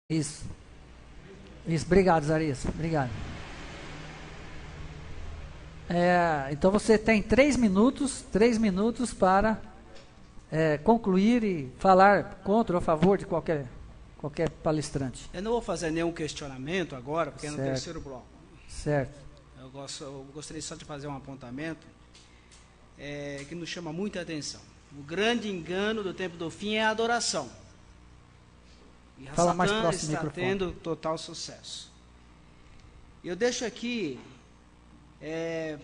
Isso. Isso, obrigado, Zarias. Obrigado. Então você tem 3 minutos para concluir e falar contra ou a favor de qualquer palestrante. Eu não vou fazer nenhum questionamento agora, porque é no terceiro bloco. Certo. Eu gostaria só de fazer um apontamento que nos chama muita atenção. O grande engano do tempo do fim é a adoração. E a Fala mais Satã próximo do está microfone. tendo total sucesso. Eu deixo aqui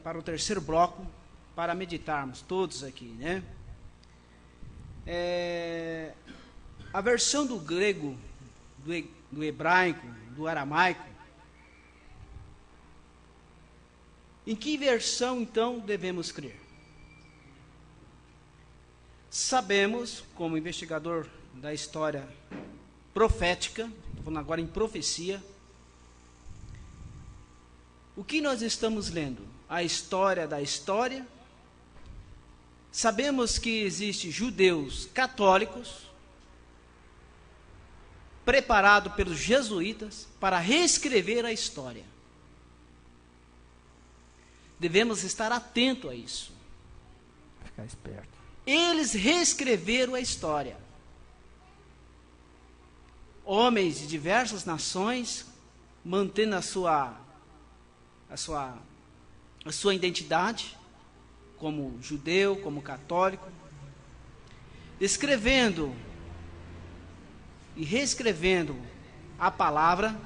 para o terceiro bloco, para meditarmos todos aqui, né? A versão do grego, do hebraico, do aramaico. Em que versão, então, devemos crer? Sabemos, como investigador da história profética, estou falando agora em profecia, o que nós estamos lendo? A história da história. Sabemos que existem judeus católicos, preparados pelos jesuítas para reescrever a história. Devemos estar atentos a isso. Ficar esperto. Eles reescreveram a história. Homens de diversas nações, mantendo a sua identidade, como judeu, como católico, escrevendo e reescrevendo a palavra.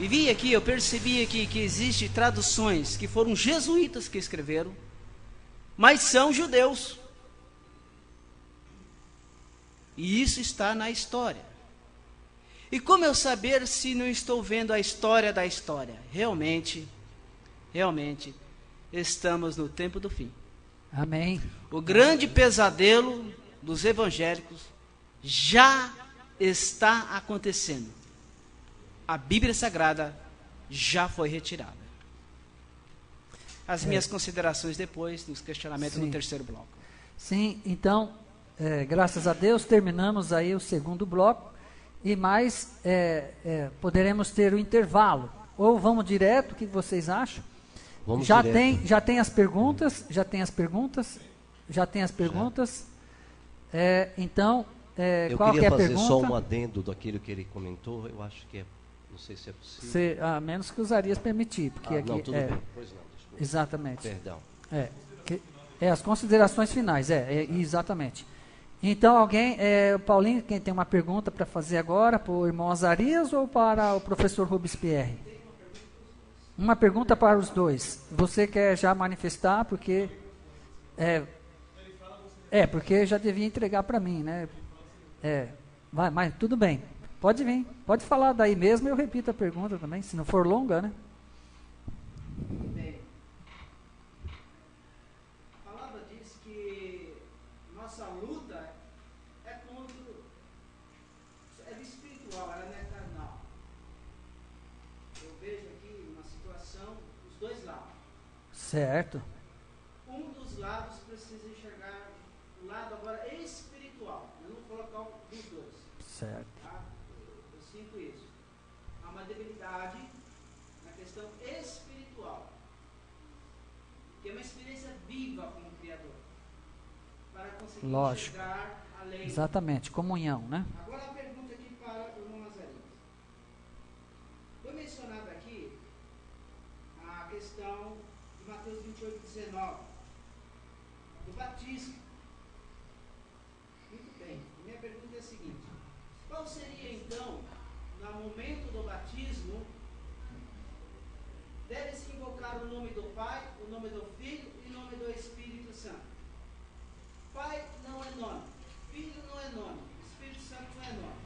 E vi aqui, eu percebi aqui que existem traduções que foram jesuítas que escreveram, mas são judeus. E isso está na história. E como eu saber se não estou vendo a história da história? Realmente, estamos no tempo do fim. Amém. O grande pesadelo dos evangélicos já está acontecendo. A Bíblia Sagrada já foi retirada. As minhas considerações depois, dos questionamentos no terceiro bloco. Sim, então, graças a Deus, terminamos aí o segundo bloco. E mais, poderemos ter o intervalo. Ou vamos direto, o que vocês acham? Vamos já direto. tem as perguntas? Então, Eu qual que é queria a fazer pergunta? só um adendo daquilo que ele comentou. Eu acho que não sei se é possível. A menos que usarias permitir, porque aqui não, tudo bem. Pois não, desculpa. Exatamente. Perdão. As considerações finais, exatamente. Então, alguém, Paulinho, quem tem uma pergunta para fazer agora, para o irmão Azarias ou para o professor Robespierre? Uma pergunta para os dois. Você quer já manifestar, porque... porque já devia entregar para mim, né? Mas tudo bem. Pode vir. Pode falar daí mesmo, eu repito a pergunta também, se não for longa, né? Bem, a palavra diz que nossa luta é espiritual, ela não é carnal. Eu vejo aqui uma situação, os dois lados. Certo. Um dos lados precisa enxergar o lado agora espiritual. Eu não vou colocar um dos dois. Certo. Tá? Eu sinto isso. Há uma debilidade na questão espiritual, que é uma experiência viva com o Criador, para conseguir enxergar além. Exatamente, comunhão, né? Agora a pergunta aqui para o irmão Nazareno. Foi mencionado aqui a questão de Mateus 28:19, do batismo. Muito bem. Minha pergunta é a seguinte: qual seria então, no momento do batismo, deve-se invocar o nome do Pai, o nome do Filho e o nome do Espírito Santo? Pai não é nome, Filho não é nome, Espírito Santo não é nome.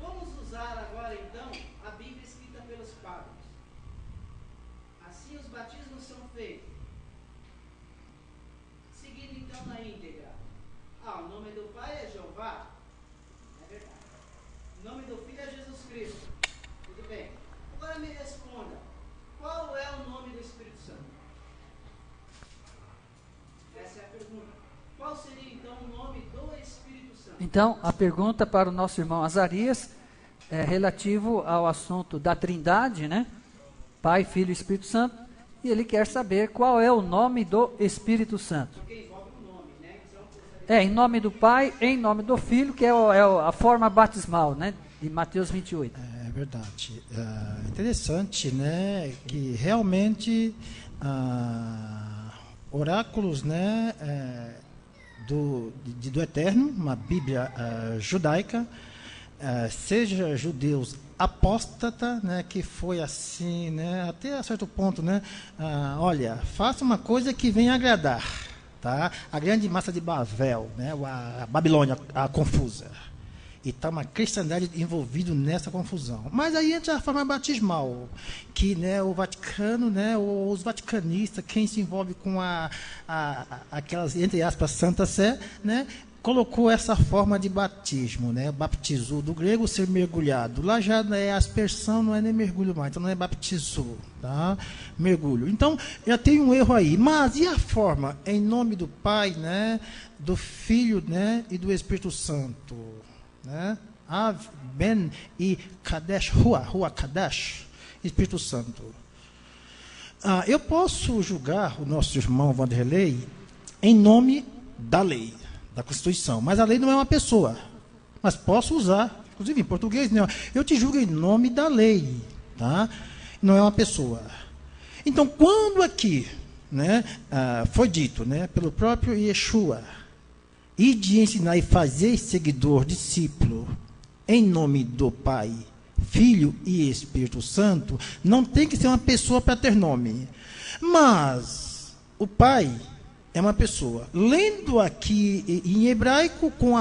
Vamos usar agora então a Bíblia escrita pelos padres. Assim os batismos são feitos, seguindo então na íntegra. O nome do Pai é Jeová, é verdade. O nome do Filho é Jesus Cristo, tudo bem. Agora me responda, qual é o nome do Espírito Santo? Essa é a pergunta. Qual seria então o nome do Espírito Santo? Então, a pergunta para o nosso irmão Azarias é relativo ao assunto da Trindade, né? Pai, Filho e Espírito Santo. E ele quer saber qual é o nome do Espírito Santo. Em nome do Pai, em nome do Filho, que é a forma batismal, né? De Mateus 28. É verdade. Interessante, né? Que realmente oráculos, né? Do Eterno, uma Bíblia judaica, seja judeus apóstata, né, que foi assim, né, até a certo ponto, né, olha, faça uma coisa que venha agradar, tá? A grande massa de Babel, né, a Babilônia, a confusa. E está uma cristandade envolvida nessa confusão. Mas aí entra a forma batismal, que, né, o Vaticano, né, os vaticanistas, quem se envolve com aquelas, entre aspas, Santa Sé, né, colocou essa forma de batismo, né? Baptizou, do grego ser mergulhado. Lá já é aspersão, não é nem mergulho mais, então não é baptizou, tá? Mergulho. Então, já tem um erro aí. Mas e a forma? Em nome do Pai, né? Do Filho, né? E do Espírito Santo, né? Av, Ben e Kadesh, Rua Kadesh, Espírito Santo. Eu posso julgar o nosso irmão Vanderlei em nome da lei, da Constituição, mas a lei não é uma pessoa, mas posso usar, inclusive em português, né? Eu te julgo em nome da lei, tá? Não é uma pessoa. Então, quando aqui, né, foi dito, né, pelo próprio Yeshua, e de ensinar e fazer seguidor, discípulo, em nome do Pai, Filho e Espírito Santo, não tem que ser uma pessoa para ter nome, mas o Pai é uma pessoa. Lendo aqui em hebraico com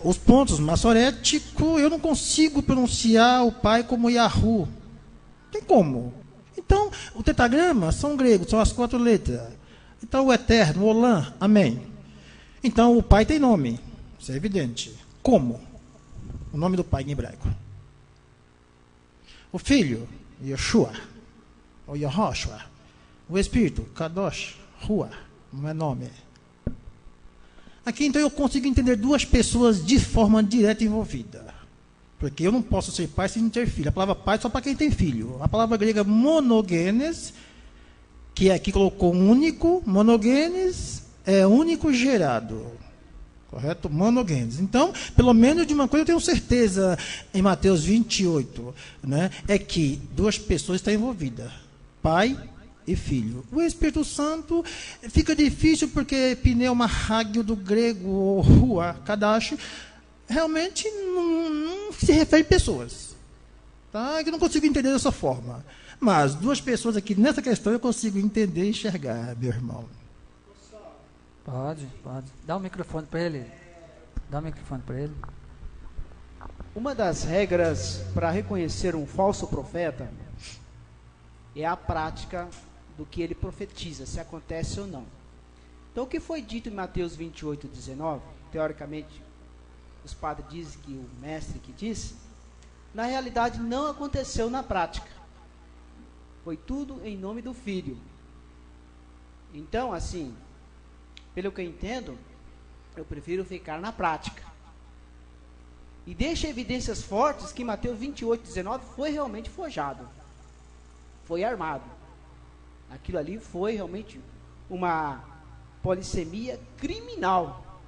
os pontos maçoréticos, eu não consigo pronunciar o Pai como Yahu. Tem como? Então, o tetragrama são gregos, são as 4 letras. Então, o Eterno, o Olam, Amém. Então, o Pai tem nome. Isso é evidente. Como? O nome do Pai em hebraico. O Filho, Yeshua, ou Yehoshua. O Espírito, Kadosh, Rua, não é nome. Aqui, então, eu consigo entender duas pessoas de forma direta envolvida. Porque eu não posso ser pai sem ter filho. A palavra pai é só para quem tem filho. A palavra grega monogenes, que aqui colocou único, monogenes é único gerado. Correto? Monogenes. Então, pelo menos de uma coisa eu tenho certeza em Mateus 28, né, é que duas pessoas estão envolvidas. Pai e Filho. O Espírito Santo fica difícil porque pneuma hágio do grego, ou rua, kadash, realmente não se refere a pessoas. Tá? Eu não consigo entender dessa forma. Mas duas pessoas aqui nessa questão eu consigo entender e enxergar, meu irmão. Pode. Dá o microfone para ele. Uma das regras para reconhecer um falso profeta é a prática do que ele profetiza, se acontece ou não. Então, o que foi dito em Mateus 28, 19, teoricamente, os padres dizem que o mestre que disse, na realidade não aconteceu na prática. Foi tudo em nome do Filho. Então, assim, pelo que eu entendo, eu prefiro ficar na prática. E deixa evidências fortes que Mateus 28, 19 foi realmente forjado. Foi armado. Aquilo ali foi realmente uma polissemia criminal.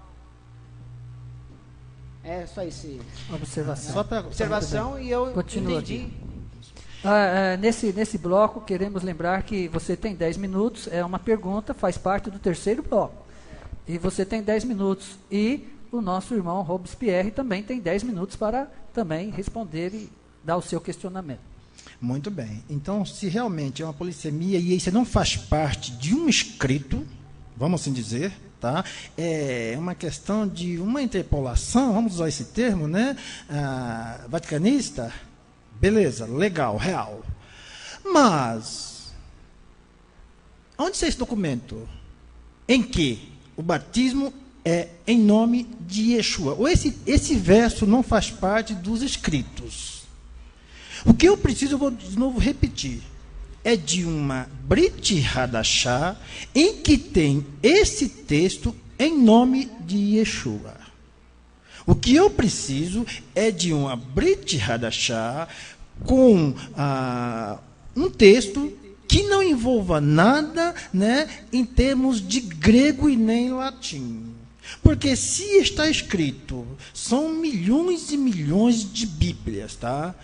É só esse Observação. Só pra, observação e eu Continua entendi. Nesse bloco, queremos lembrar que você tem 10 minutos, é uma pergunta, faz parte do terceiro bloco. E você tem 10 minutos. E o nosso irmão Robespierre também tem 10 minutos para também responder e dar o seu questionamento. Muito bem. Então, se realmente é uma polissemia e isso não faz parte de um escrito, vamos assim dizer, tá? É uma questão de uma interpolação, vamos usar esse termo, né? Vaticanista, beleza, legal, real. Mas, onde está esse documento em que o batismo é em nome de Yeshua? Ou esse verso não faz parte dos escritos? O que eu preciso, eu vou de novo repetir, é de uma Brit Hadashah, em que tem esse texto em nome de Yeshua. O que eu preciso é de uma Brit Hadashah com um texto que não envolva nada, né, em termos de grego e nem latim. Porque se está escrito, são milhões e milhões de Bíblias, tá?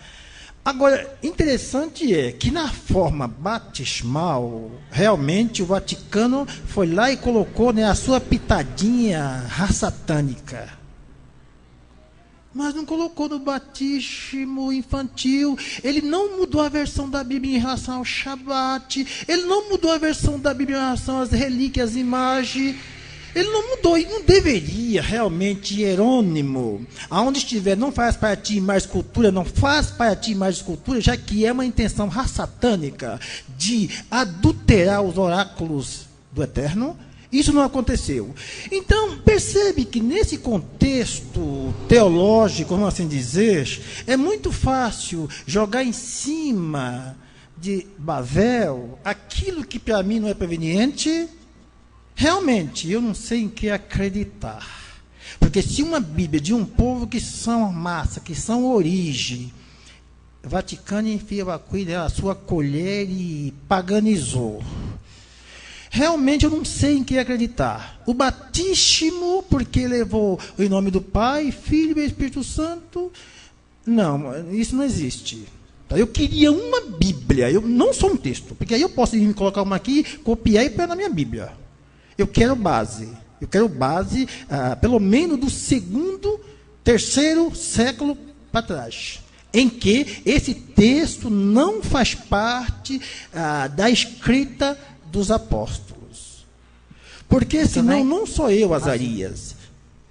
Agora, interessante é que na forma batismal, realmente o Vaticano foi lá e colocou, né, a sua pitadinha raçatânica. Mas não colocou no batismo infantil. Ele não mudou a versão da Bíblia em relação ao Shabat. Ele não mudou a versão da Bíblia em relação às relíquias, imagens. Ele não mudou, e não deveria realmente, Jerônimo, aonde estiver, não faz para ti mais cultura, não faz para ti mais cultura, já que é uma intenção raçatânica de adulterar os oráculos do Eterno. Isso não aconteceu. Então, percebe que nesse contexto teológico, vamos assim dizer, é muito fácil jogar em cima de Babel aquilo que para mim não é proveniente. Realmente, eu não sei em que acreditar. Porque se uma Bíblia de um povo que são massa, que são origem, Vaticano enfia a sua colher e paganizou. Realmente eu não sei em que acreditar. O batismo, porque levou em nome do Pai, Filho e Espírito Santo, não, isso não existe. Eu queria uma Bíblia, eu não sou um texto, porque aí eu posso me colocar uma aqui, copiar e pôr na minha Bíblia. Eu quero base, pelo menos do 2º, 3º século para trás, em que esse texto não faz parte da escrita dos apóstolos. Porque senão não sou eu, Azarias,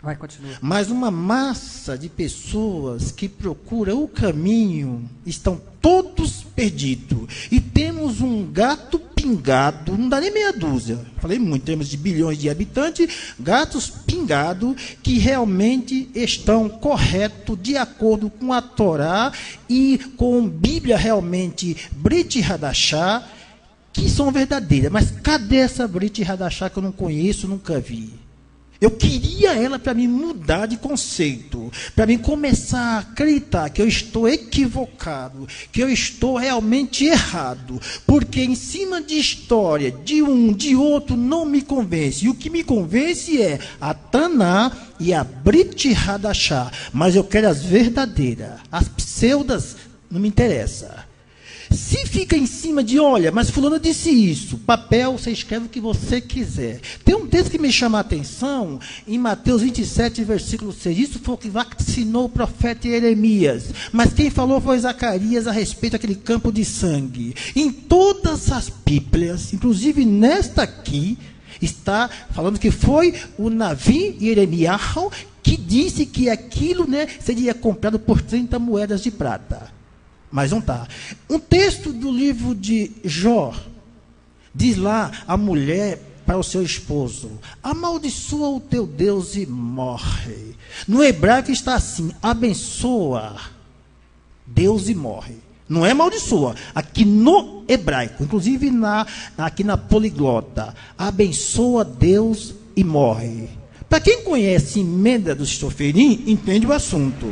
vai, continua, mas uma massa de pessoas que procuram o caminho, estão todos perdidos. E temos um gato pingado, não dá nem meia dúzia, falei muito, em termos de bilhões de habitantes, gatos pingados que realmente estão corretos, de acordo com a Torá e com Bíblia realmente Brit Hadashah, que são verdadeiras. Mas cadê essa Brit Hadashah que eu não conheço, nunca vi? Eu queria ela para me mudar de conceito, para mim começar a acreditar que eu estou equivocado, que eu estou realmente errado, porque em cima de história, de um, de outro, não me convence. E o que me convence é a Taná e a Brit Hadashah, mas eu quero as verdadeiras, as pseudas não me interessa. Se fica em cima de, olha, mas fulano disse isso, papel, você escreve o que você quiser. Tem um texto que me chama a atenção, em Mateus 27, versículo 6, isso foi o que vacinou o profeta Jeremias, mas quem falou foi Zacarias a respeito daquele campo de sangue. Em todas as Bíblias, inclusive nesta aqui, está falando que foi o Navi Jeremias que disse que aquilo, né, seria comprado por 30 moedas de prata. Mas não está. Um texto do livro de Jó, diz lá a mulher para o seu esposo, amaldiçoa o teu Deus e morre. No hebraico está assim, abençoa Deus e morre. Não é amaldiçoa. Aqui no hebraico, inclusive aqui na poliglota, abençoa Deus e morre. Para quem conhece emenda do Stoferin, entende o assunto.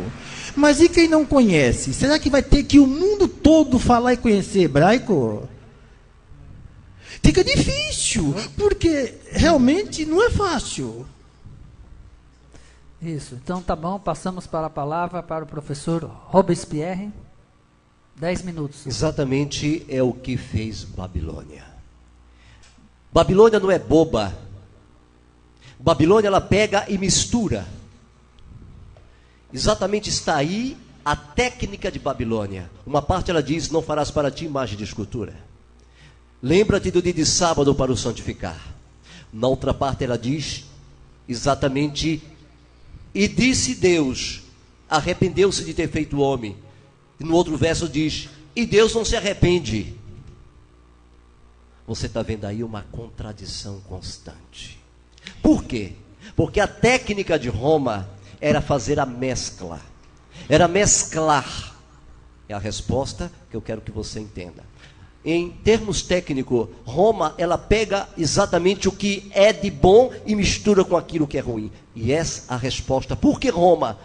Mas e quem não conhece? Será que vai ter que o mundo todo falar e conhecer hebraico? Fica difícil, porque realmente não é fácil. Isso, então tá bom, passamos para a palavra para o professor Robespierre. 10 minutos. Exatamente é o que fez Babilônia. Babilônia não é boba. Babilônia, ela pega e mistura. Exatamente está aí a técnica de Babilônia. Uma parte ela diz, não farás para ti imagem de escultura. Lembra-te do dia de sábado para o santificar. Na outra parte ela diz, exatamente, e disse Deus, arrependeu-se de ter feito o homem. E no outro verso diz, e Deus não se arrepende. Você está vendo aí uma contradição constante. Por quê? Porque a técnica de Roma era fazer a mescla, era mesclar. É a resposta que eu quero que você entenda. Em termos técnicos, Roma, ela pega exatamente o que é de bom e mistura com aquilo que é ruim. E essa é a resposta. Por que Roma?